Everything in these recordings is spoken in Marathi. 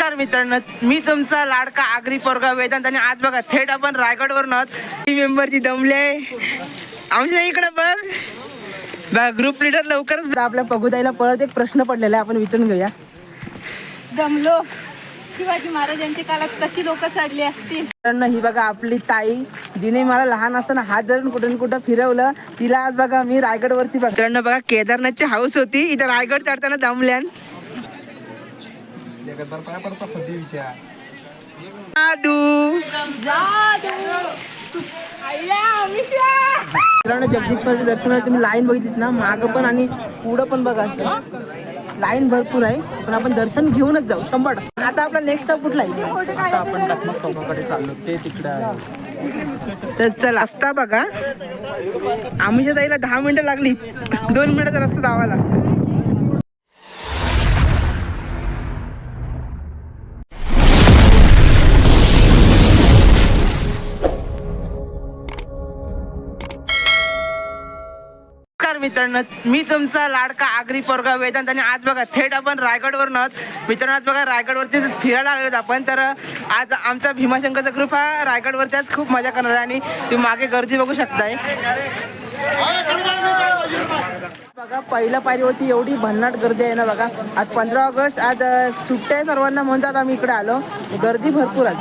नमस्कार मित्रांनो, मी तुमचा लाडका आगरी पोरगा वेदांत आणि आज बघा थेट आपण रायगडवरून मेंबरची दमले आमच्या इकडे बघ ग्रुप लीडर लवकरच आपल्या पगुताईला परत एक प्रश्न पडलेला आहे, आपण विचारून घेऊया. दमलो. शिवाजी महाराजांच्या काळात कशी लोक चढली असतील. ही बघा आपली ताई, जिने मला लहान असताना हात धरून कुठून कुठं फिरवलं, तिला आज बघा मी रायगडवरती मित्रांनो बघा केदारनाथची हाऊस होती, इथं रायगड चढताना दमल्यान. जगदीश्वराच्या दर्शनाला तुम्ही लाईन बघितलीत ना, मागं पण आणि पुढं पण बघा लाईन भरपूर आहे, पण आपण दर्शन घेऊनच जाऊ 100%. आता आपला नेक्स्ट स्टॉप कुठला आहे? आता आपण टकमक चाललो ते तिकडे आहे. तर चल असता बघा आम्ही जायला 10 मिनिटं लागली, 2 मिनिटाचा रस्ता धावायला. मित्रांनो, मी तुमचा लाडका आगरी पोरगा वेदांत आणि आज बघा थेट आपण रायगडवरून मित्रांनो आज बघा रायगडवरती फिरायला आलेत आपण. तर आज आमचा भीमाशंकरचा ग्रुप हा रायगडवरती आज खूप मजा करणार आहे आणि तुम्ही मागे गर्दी बघू शकताय बघा. पहिल्या पायरीवरती एवढी भन्नाट गर्दी आहे ना बघा. आज 15 ऑगस्ट, आज सुट्ट्या सर्वांना म्हणतात, आम्ही इकडे आलो, गर्दी भरपूर आज.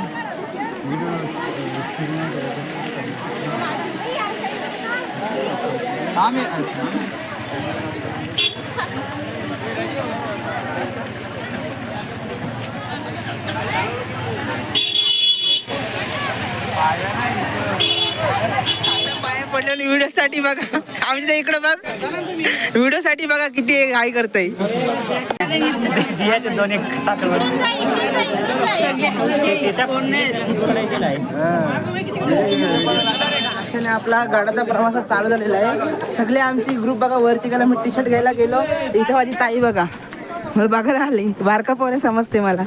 व्हिडिओ साठी बघा आमच्या इकडे बघ, व्हिडिओ साठी बघा किती हाय करतय. आपला गडाचा प्रवास चालू झालेला आहे. सगळे आमची ग्रुप बघा वरती गेला, मी टी शर्ट घ्यायला गेलो, इथं माझी ताई बघा मला बघायला आली. बारका पोरे समजते मला.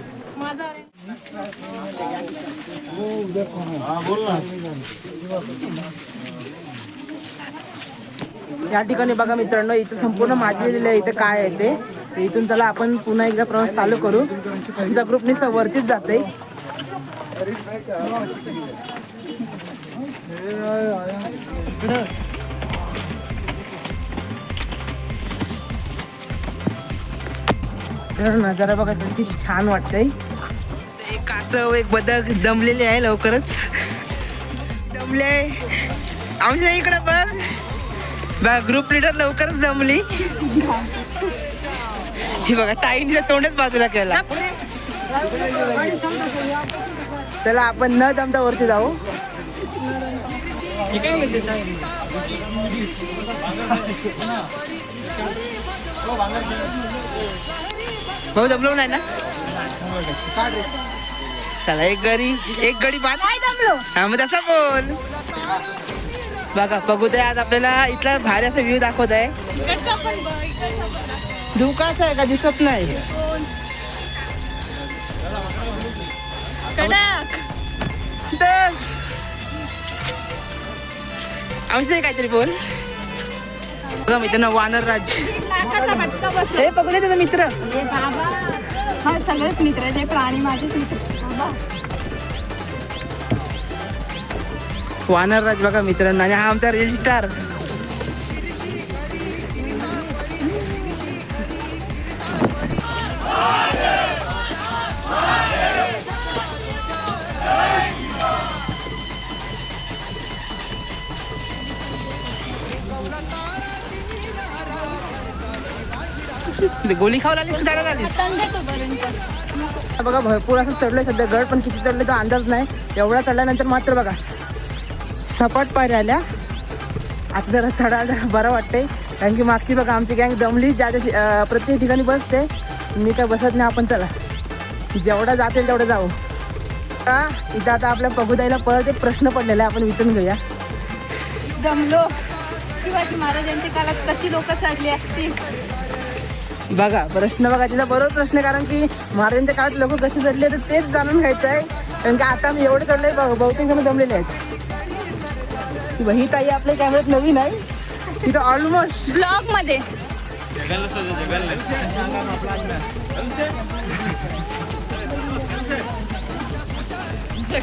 या ठिकाणी बघा मित्रांनो, इथं संपूर्ण माजलेलं आहे. इथं काय आहे ते इथून त्याला आपण पुन्हा एकदा प्रवास चालू करू. तुमचा ग्रुप नुसता वरतीच जाते. नजारा बघा किती छान वाटतंय. एक कासव, एक बदक दमलेले आहे, लवकरच दमले आहे. आमच्या इकडे बघ ग्रुप लीडर लवकरच जमली. ही बघा टाईनच्या तोंडच बाजूला केला. चला आपण न दमता वरती जाऊ. भाऊ दमलो नाही ना? चला एक गडी बाद. हा मग तसा बोल. बघा बघू दे, आज आपल्याला इथला भारी असा व्ह्यू दाखवत आहे. धुकाच आहे का दिसत नाही. आमचं काहीतरी बोल. बघा मित्रांनो, वानर राज हे बघू दे तुझा मित्र. हा सगळेच मित्र आहे, प्राणी माझेच मित्र. वानर राज बघा मित्रांनो, आणि हा आमचा रील स्टार. गोली खाऊ आली चढायला आली बघा. भरपूर असं चढलोय सध्या. गड पण किती चढले तो अंदाज नाही. एवढा चढल्यानंतर मात्र बघा सपाट पायऱ्या आल्या. आता जरा चढायला बरं वाटतंय, कारण की मागची बघा आमची गँग दमली. ज्या प्रत्येक ठिकाणी बसते, मी काय बसत नाही. आपण चला जेवढा जातील तेवढं जाऊ. इथं आता आपल्या पगुताईला परत एक प्रश्न पडलेला आहे, आपण विचारून घेऊया. दमलो. शिवाजी महाराजांच्या काळात कशी लोक चढली असतील. बघा प्रश्न बघा तिचा बरोबर प्रश्न आहे, कारण की महाराजांच्या काळात लोक कसे चढले तर तेच जाणून घ्यायचं आहे. कारण की आता मी एवढे चढले बहुतेक जण दमलेले आहेत. ही ताई आपल्या कॅमेऱ्यात नवीन आहे, तिथं ऑलमोस्ट ब्लॉग मध्ये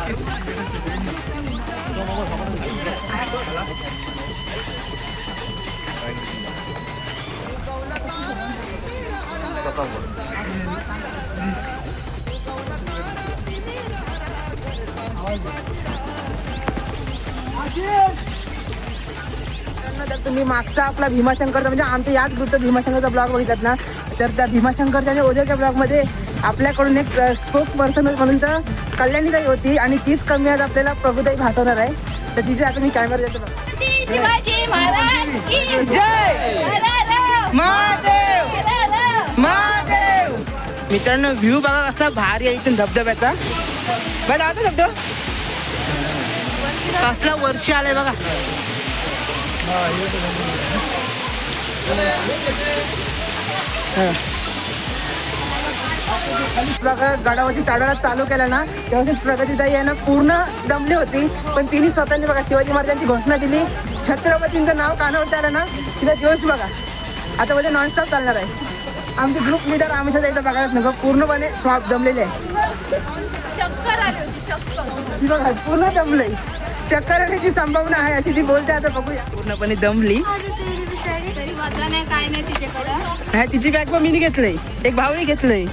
जर तुम्ही मागचा आपला भीमाशंकरचा म्हणजे आमच्या याच ग्रुपचा भीमाशंकरचा ब्लॉग बघितलात ना, तर त्या भीमाशंकरच्या आणि ओझरच्या ब्लॉगमध्ये आपल्याकडून एक स्पोक पर्सन म्हणून तर कल्याणीताई होती आणि तीच कमी आज आपल्याला प्रभुताई भासवणार आहे. तर तिथे आता मी कॅमेरा देतो बघा. शिवाजी महाराज की जय महादेव महादेव. मित्रांनो व्ह्यू बघा कसा भारी आहे इथून धबधब्याचा. बघा आता धबधबा कसला वर्ष आलाय बघा. बघा गडावरती चढायला चालू केला ना तेव्हा प्रगतीताई आहे ना पूर्ण दमली होती, पण तिने स्वतःने बघा शिवाजी महाराजांची घोषणा दिली. छत्रपतींचं नाव कानावरती आलं ना तिला जोश बघा. आता म्हणजे नॉनस्टॉप चालणार आहे. आमचे ग्रुप लीडर आम्ही सुद्धा एकदा बघायलाच नको, पूर्णपणे दमलेले आहे. चक्कर आली होती चक्कर. ती बघा पूर्ण दमलंय. चक्कर येण्याची संभावना आहे अशी ती बोलते. आता बघूया. पूर्णपणे दमली. तरी वाटलं नाही काय नाही तिच्याकडं. नाही तिची बॅग पण मी घेतलंय, एक भाऊनी घेतलंय.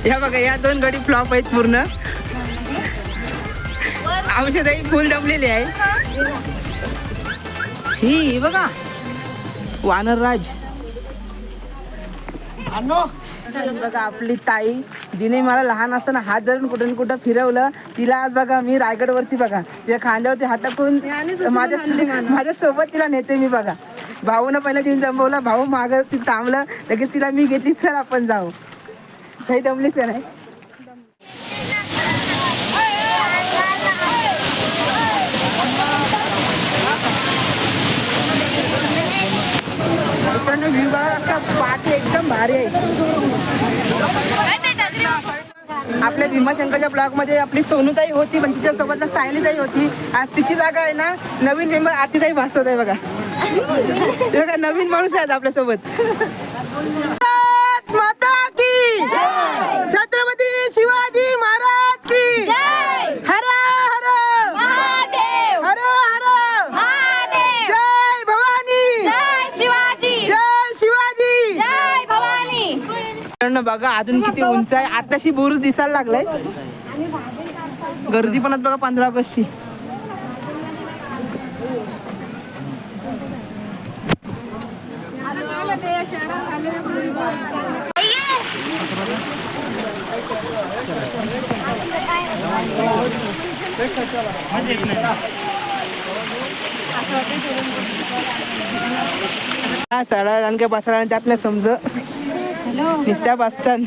या बघा या 2 गडी फ्लॉप आहेत पूर्ण. आमच्या ताई फुल दमलेली आहे. ही बघा वानरराज. बघा आपली ताई जिने मला लहान असताना हात धरून कुठून कुठं फिरवलं, तिला आज बघा मी रायगडवरती बघा तिच्या खांद्यावरती हात टाकून माझ्या सोबत तिला नेते मी बघा. भाऊनं पहिला तिने जमवला, भाऊ मागं ती थांबलं, लगेच तिला मी घेतली. सर आपण जाऊ. काही दमलीच का नाही. व्ह्यू बघा पाठी एकदम भारी आहे. आपल्या भीमाशंकरच्या ब्लॉग मध्ये आपली सोनूताई होती, पण तिच्यासोबत ना सायलीताई होती. आज तिची जागा आहे ना नवीन मेंबर आरतीताई भासवत आहे बघा. बघा नवीन माणूस आहेत आपल्यासोबत. माता की छत्रपती शिवाजी महाराज की हर हर महादेव हर हर महादेव जय भवानी जय शिवाजी जय शिवाजी. जय भवानी. बघा अजून किती उंच आहे. आताशी बुरुज दिसायला लागलाय. गर्दी पण आहे बघा 15 ऑगस्टची. चढायला आणि बसायला त्यातलं समज नुसत्या बसतान.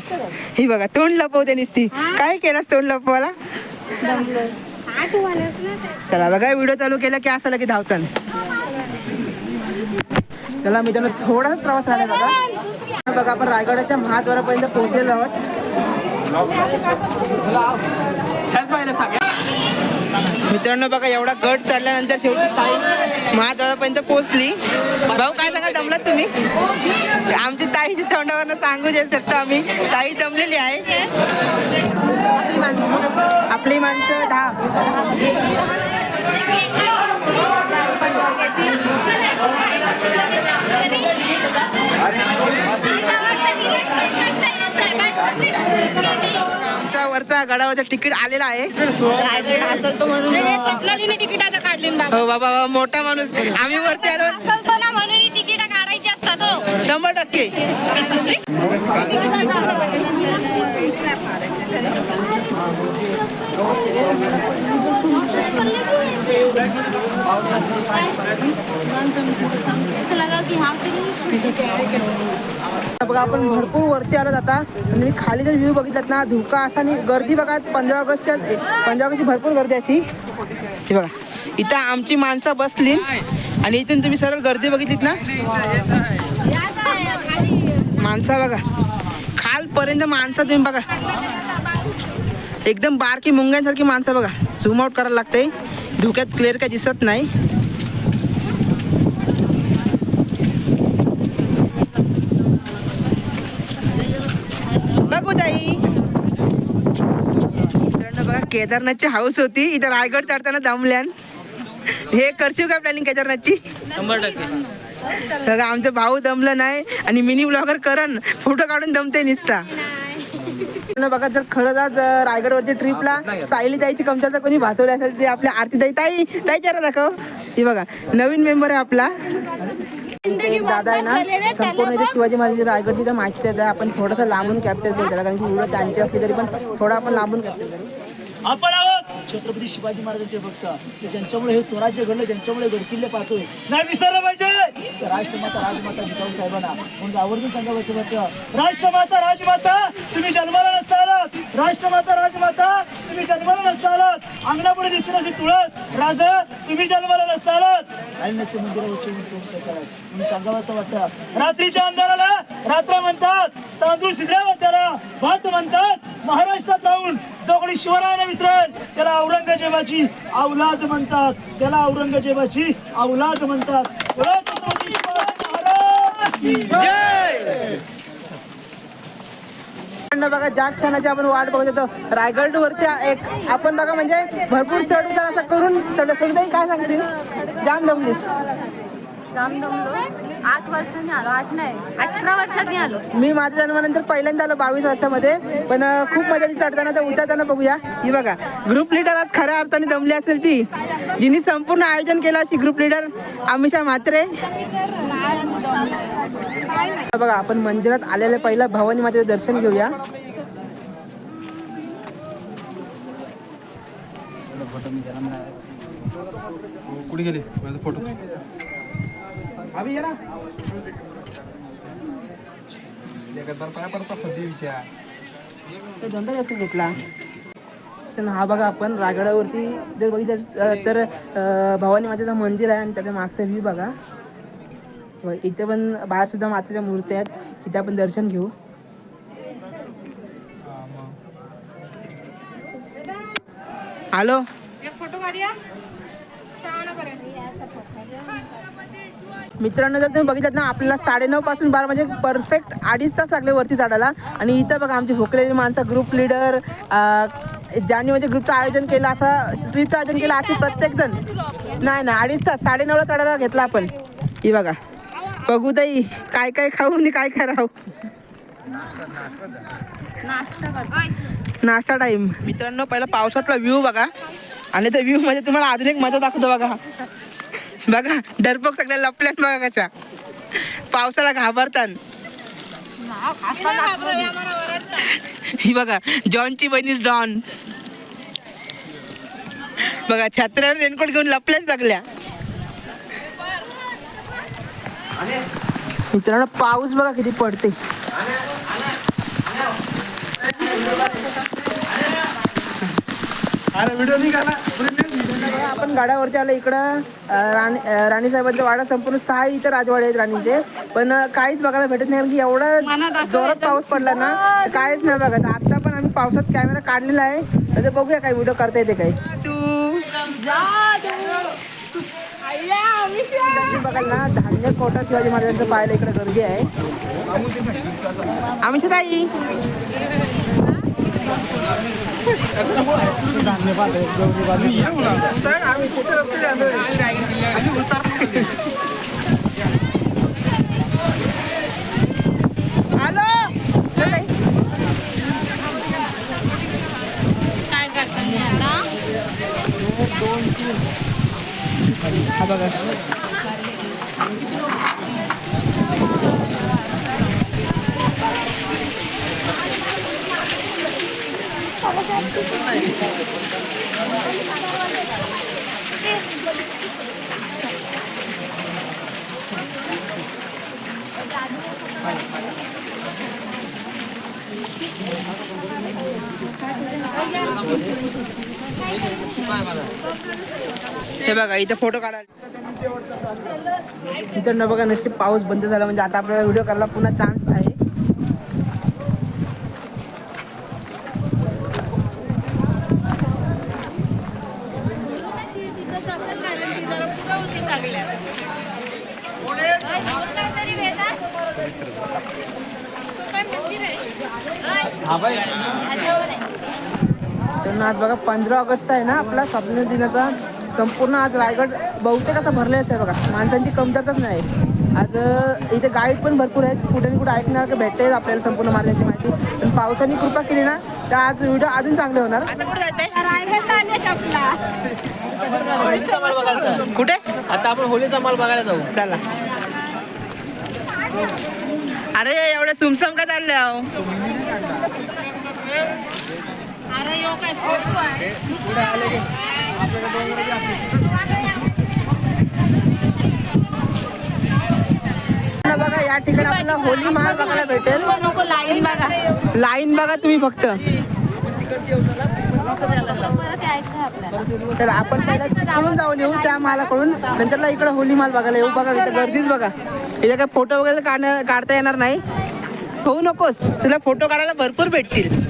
ही बघा तोंड लपवते नुसती. काय केलं तोंड लपवायला. चला बघा व्हिडिओ चालू केला की असं की धावतान. चला मी त्यांना थोडाच प्रवास झाला बघा. बघा आपण रायगडाच्या महाद्वारापर्यंत पोहोचलेलो आहोत. मित्रांनो बघा एवढा गड चढल्यानंतर शेवटी ताई महाद्वारापर्यंत पोहोचली. भाऊ काय सांगा दमलात तुम्ही. आमची ताईच्या तोंडावरनं सांगू शकतो आम्ही. ताई दमलेली आहे. आपली माणसं 10. आमचा वरचा गडावरचा तिकीट आलेला आहे. रायगड असेल तो म्हणून स्वप्नालीने तिकिटाचं काढले हो बाबा मोठा माणूस. आम्ही वरती आलो असेल तो ना म्हणून तिकीट काढायची असतात. 100%. बघा आपण भरपूर वरती आलो आता आणि खाली जर व्ह्यू बघितलात ना धुका असा आणि गर्दी बघा 15 ऑगस्टची भरपूर गर्दी अशी. हे बघा इथं आमची माणसं बसली आणि इथून तुम्ही सरळ गर्दी बघितलीत ना माणसं बघा खालपर्यंत माणसं तुम्ही बघा एकदम बारकी मुंग्यांसारखी माणसं बघा. झूम आउट करायला लागते. धुक्यात क्लिअर काय दिसत नाही. बघू ताई केदारनाथची हाऊस होती इथं रायगड चढताना दमल्यान. हे करशील का प्लॅनिंग केदारनाथची? 100%. बघा आमचं भाऊ दमलं नाही आणि मिनी ब्लॉगर करण फोटो काढून दमते निसता. बघा जर खरंच आज रायगडवरच्या ट्रिपला सायली ताईची कमतरता कोणी भासवली असेल ते आपल्या आरती ताई चेहरा दाखव. ही बघा नवीन मेंबर आहे आपला. एक दादा आहे ना संपूर्ण इथे शिवाजी महाराज रायगडची तर माहिती देतात. आपण थोडासा लांबून कॅप्चर करू त्याला कारण की व्हिडिओ त्यांची असली तरी पण थोडा आपण लांबून कॅप्चर करू. आपण आहोत छत्रपती शिवाजी महाराजांचे भक्त की ज्यांच्यामुळे हे स्वराज्य घडलं, ज्यांच्यामुळे गडकिल्ले पाहतोय. नाही विसरलं पाहिजे तर राष्ट्रमाता राजमाता जिजाऊ साहेबांना म्हणजे आवर्जून सांगावं वाटतं. राष्ट्रमाता राजमाता तुम्ही जन्माला नसता आलात. राष्ट्रमाता राजमाता तुम्ही जन्माला नसता आलात. अंगणापुढे दिसतील अशी तुळस राज तुम्ही जन्माला नसता आलात. राजनाथच्या मंदिरावरची म्हणून सांगावं वाटतं. रात्रीच्या अंधाराला रात्र म्हणतात, तांदूळ शिजल्यावर त्याला भात म्हणतात. महाराष्ट्रात राहून जो कोणी शिवरायाला विसरेल त्याला औरंगजेबाची औलाद म्हणतात. त्याला औरंगजेबाची औलाद म्हणतात. छत्रपती शिवाजी महाराज की जय. बघा ज्या क्षणाची आपण वाट बघत होतो रायगड वरती एक आपण बघा म्हणजे भरपूर चढ उतार असं करून चढ. काय सांगतील? जाम दमलीस? जाम दमलो. 8 वर्षांनी आलो. 8 नाही 18 वर्षांनी आलो. मी माझ्या जन्मानंतर पहिल्यांदा आलो 22 वर्षामध्ये. पण खूप मजा आली चढताना. तर उतरताना बघूया. ही बघा ग्रुप लिडर आज खऱ्या अर्थाने दमली असेल ती जिने संपूर्ण आयोजन केलं अशी ग्रुप लिडर अमिषा म्हात्रे. बघा आपण मंदिरात आलेल्या पहिला भवानी मातेचं दर्शन घेऊया. कुठे गेले माझा फोटो? दंड जास्त घेतला. हा बघा आपण रायगडावरती जर बघितलं तर भवानी मातेचं मंदिर आहे आणि त्याच्या मागचा व्ह्यू बघा. इथे पण बाळासुद्धा मातेच्या मूर्ती आहेत. इथे आपण दर्शन घेऊ. हॅलो मित्रांनो जर तुम्ही बघितलं ना आपल्याला 9:30 पासून 12 म्हणजे परफेक्ट 2.5 तास लागले वरती चढायला. आणि इथं बघा आमची भोकलेली माणसं ग्रुप लिडर ज्यांनी म्हणजे ग्रुपचं आयोजन केलं असं ट्रिपचं आयोजन केलं असे प्रत्येक जण नाही 2.5 तास 9:30ला चढायला घेतला आपण. ही बघा बघू ताई काय काय खाऊ आणि काय काय राहू. नाश्ता टाइम. मित्रांनो पहिला पावसातला व्ह्यू बघा आणि त्या व्ह्यू मध्ये तुम्हाला अजून एक मजा दाखवतो. बघा बघा डरपोक सगळ्या लपल्यात बघा कशा पावसाला घाबरतात. ही बघा जॉनची बहिणी डॉन बघा छत्र्यावर रेनकोट घेऊन लपल्यात सगळ्या. मित्रांनो पाऊस बघा किती पडते. आपण गाड्यावरती आलो इकडं. राणी साहेबांचा वाडा संपूर्ण 6 इथं राजवाडे आहेत राणीचे. पण काहीच बघायला भेटत नाही कारण की एवढा जोरात पाऊस पडला ना काहीच नाही बघत. आता पण आम्ही पावसात कॅमेरा काढलेला आहे. तर बघूया काय व्हिडिओ करता येते काय. बघाल ना धान्य कोटा शिवाजी महाराजांचं पाहायला इकडे गर्दी आहे. आमिषा ताई काय करता नाही आता? हा बघा हे बघा इथं फोटो काढा. इथं न बघा नशीब पाऊस बंद झाला म्हणजे आता आपल्याला व्हिडिओ करायला पुन्हा चान्स आहे. मित्रांनो आज बघा 15 ऑगस्ट आहे ना आपला स्वातंत्र्य दिनाचा. संपूर्ण आज रायगड बहुतेक आता भरलेच आहे बघा, माणसांची कमतरताच नाही. आज इथे गाईड पण भरपूर आहेत, कुठे ना कुठे ऐकणार का भेटते आपल्याला संपूर्ण महाराजांची माहिती. पण पावसाने कृपा केली ना तर आज व्हिडिओ अजून चांगले होणार. आता कुठे जायचंय? कुठे आता आपण होलीचा माल बघायला जाऊ. चला. अरे एवढं सुमसम का चाललं? बघा या ठिकाणी आपल्याला होली महाल बघायला भेटेल. लाईन बघा तुम्ही फक्त. तर आपण पहिला तिकडून जाऊन येऊ त्या मालाकडून, नंतरला इकडे होली माल बघायला येऊ. बघा इथं गर्दीच बघा. इथे काय फोटो वगैरे काढता येणार नाही. होऊ नकोस, तुला फोटो काढायला भरपूर भेटतील.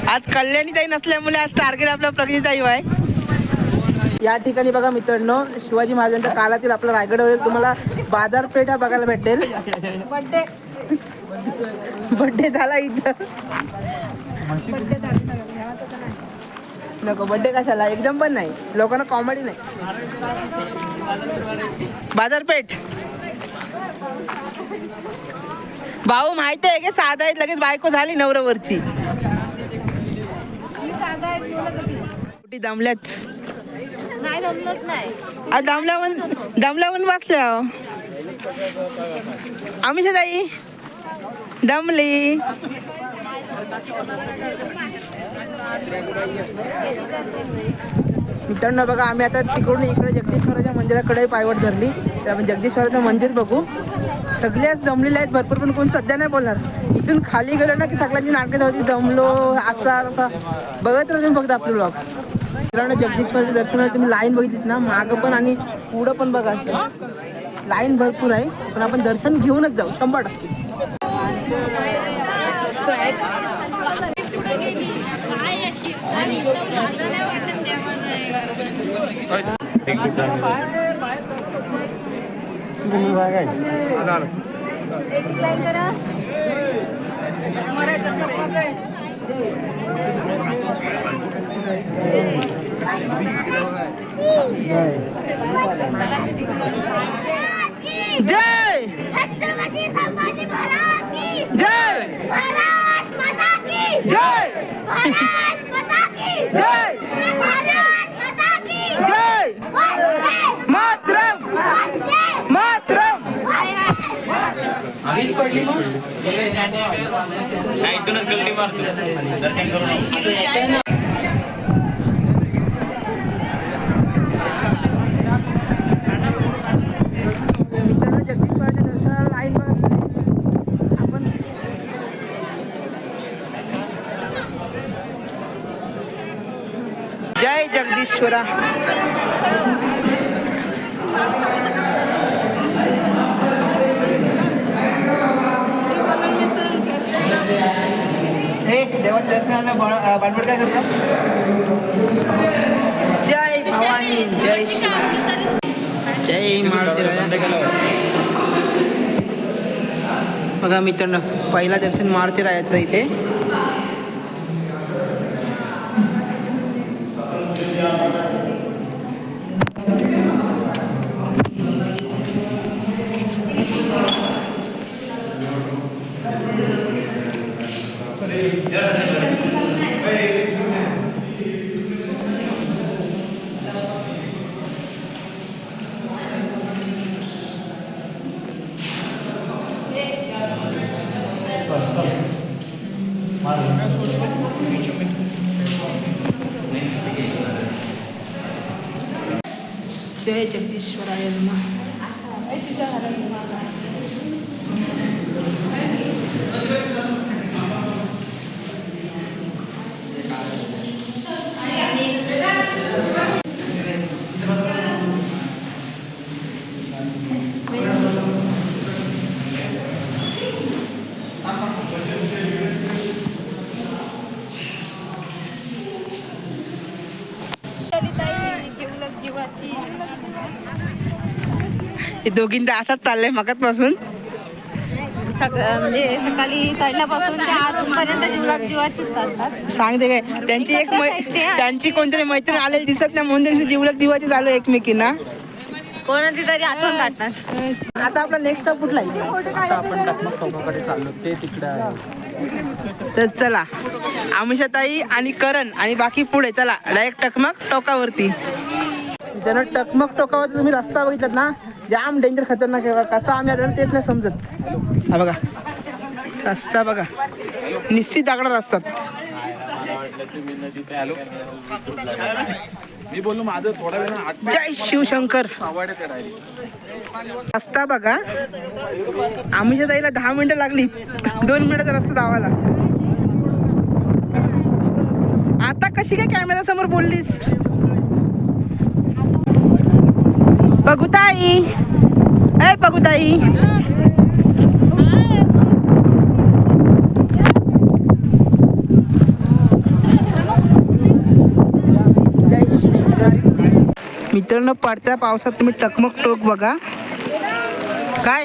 आज कल्याणी ताई नसल्यामुळे आज टार्गेट आपला प्रगती ताई आहे. या ठिकाणी बघा मित्रांनो शिवाजी महाराजांच्या काळातील आपला रायगडवर तुम्हाला बाजारपेठा बघायला भेटेल. बड्डे झाला इथं. नको बड्डे कशाला, एकदम पण नाही, लोकांना कॉमेडी नाही. बाजारपेठ भाऊ माहिती आहे की साधा आहेत, लगेच बायको झाली नवऱ्यावरची. दमल्यात नाही जमलंच नाही. दमल्यावर बसल्या आम्ही ताई दमली. मित्रांनो बघा आम्ही आता तिकडून इकडे जगदीश्वराच्या मंदिराकडे पायवाट धरली. तर आपण जगदीश्वराचं मंदिर बघू. सगळ्याच जमलेले आहेत भरपूर, पण कोण सध्या नाही बोलणार. इथून खाली गेलो ना की सगळ्यांची नाटकं होती, जमलो असा तसा. बघत राहतो फक्त आपले ब्लॉग. मित्रांनो जगदीश्वराच्या दर्शनाला तुम्ही लाईन बघितलीत ना, मागं पण आणि पुढं पण बघा लाईन भरपूर आहे. पण आपण दर्शन घेऊनच जाऊ 100%. जय छत्रपती संभाजी महाराज की जय. भारत माता की जय. भारत माता की जय. भारत माता की जय. वंदे मातरम. वंदे मातरम. आधीच पडली मग नाही, इथूनच गल्ली मारतो दर्शन करून. जगदीश्वराच्या दर्शनाला लाईन बघा आपण. जय जगदीश्वरा. हे देवाच्या दर्शनाला बाणबड काय करतात. जय भवानी जय जय मारुती. बघा मित्रांनो पहिला दर्शन मारुती राहायचं इथे. जय जगदीश्वराय नमः. हे दोघींदा असाच चाललंय मगाचपासून. म्हणजे सकाळी चढल्यापासून ते आजपर्यंत जीवाचीच करतात. सांगते काय त्यांची एक त्यांची कोणतरी मैत्रीण आलेली दिसत नाही म्हणून त्यांची जीवलग जीवाची चालू आहे एकमेकींना. कोणाची तरी आठवण काढतात. आता आपला नेक्स्ट स्टॉप कुठला आहे? आता आपण टकमक टोकाकडे चाललो ते तिकडे आहे. तर चला आमिषाताई आणि करण आणि बाकी पुढे चला डायरेक्ट टकमक टोकावरती. त्यानं टकमक टोकावरती तुम्ही रस्ता बघितलात ना, जाम डेंजर खतरनाक आहे. कसा आम्ही आलो तेच नाही समजत. हा बघा रस्ता बघा, निश्चित दागडा रस्ता. मी बोललो माझं थोडा वेळ जय शिवशंकर. रस्ता बघा, आमिषा ताईला 10 मिनिटं लागली 2 मिनिटाचा रस्ता धावायला. आता कशी काय कॅमेरा समोर बोललीस? बघुताई ए बघुताई, मित्रांनो पडत्या पावसात तुम्ही टकमक टोक बघा. काय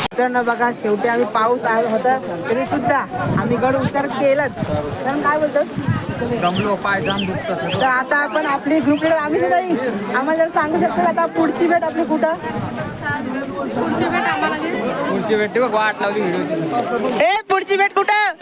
मित्रांनो बघा, शेवटी आम्ही पाऊस होता तरी सुद्धा आम्ही गड उतार केलाच. कारण काय बोलतात दमलो, पाय जाम दुखतात. तर आता आपण आपली ग्रुप लीडर आम्ही जाईल, आम्हाला जर सांगू शकतो आता पुढची भेट आपली कुठं? पुढची भेटते बघ, वाट लावली व्हिडिओ. पुढची भेट कुठं?